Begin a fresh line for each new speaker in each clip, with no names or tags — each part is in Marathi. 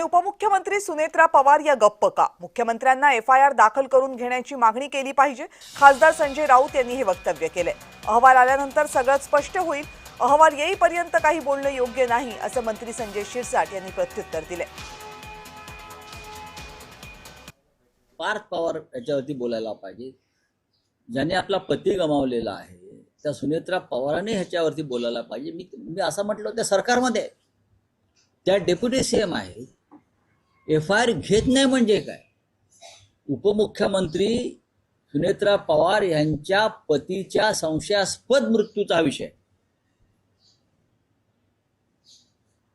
उपमुख्यमंत्री सुनेत्रा पवार या गप्प का? मुख्यमंत्र्यांना एफआयआर दाखल करून घेण्याची मागणी केली पाहिजे. खासदार संजय राऊत यांनी हे वक्तव्य केले. अहवाल आल्यानंतर सगळं स्पष्ट होईल. अहवाल येईपर्यंत काही बोलणं योग्य नाही असं मंत्री संजय शिरसाट यांनी प्रत्युत्तर दिले.
पार्थ पवार याच्यावरती बोलायला पाहिजे. ज्याने आपला पती गमावलेला आहे त्या सुनेत्रा पवारांनी ह्याच्यावरती बोलायला पाहिजे. मी असं म्हटलं त्या सरकारमध्ये त्या डेप्युटी सीएम आहे. एफआयआर घेत नाही म्हणजे काय? उपमुख्यमंत्री सुनेत्रा पवार यांच्या पतीच्या संशयास्पद मृत्यूचा विषय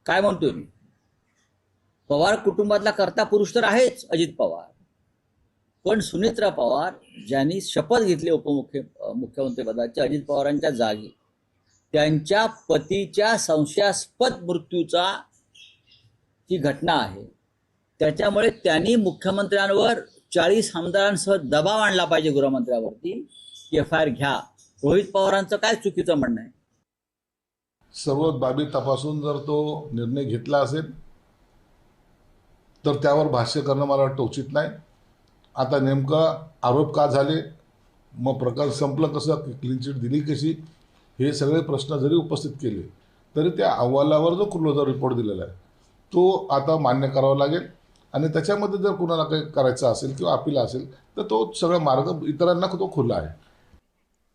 काय म्हणतोय मी? पवार कुटुंबातला कर्ता पुरुष तर आहेच अजित पवार, पण सुनेत्रा पवार ज्यांनी शपथ घेतली मुख्यमंत्री पदाची अजित पवारांच्या जागी, त्यांच्या पतीच्या संशयास्पद मृत्यूचा जी घटना आहे त्याच्यामुळे त्यांनी मुख्यमंत्र्यांवर 40 आमदारांसह दबाव आणला पाहिजे गृहमंत्र्यावरती की एफआयआर घ्या. रोहित पवारांचं काय चुकीचं म्हणणं आहे?
सर्व बाबी तपासून जर तो निर्णय घेतला असेल तर त्यावर भाष्य करणं मला वाटतं उचित नाही. आता नेमका आरोप का झाले, मग प्रकार संपलं कसं, क्लीन चिट दिली कशी, हे सगळे प्रश्न जरी उपस्थित केले तरी त्या अहवालावर जो क्लोजर रिपोर्ट दिलेला आहे तो आता मान्य करावा लागेल. आणि त्याच्यामध्ये जर कुणाला काही करायचं असेल किंवा अपील असेल तर तो सगळा मार्ग इतरांना तो खुला आहे.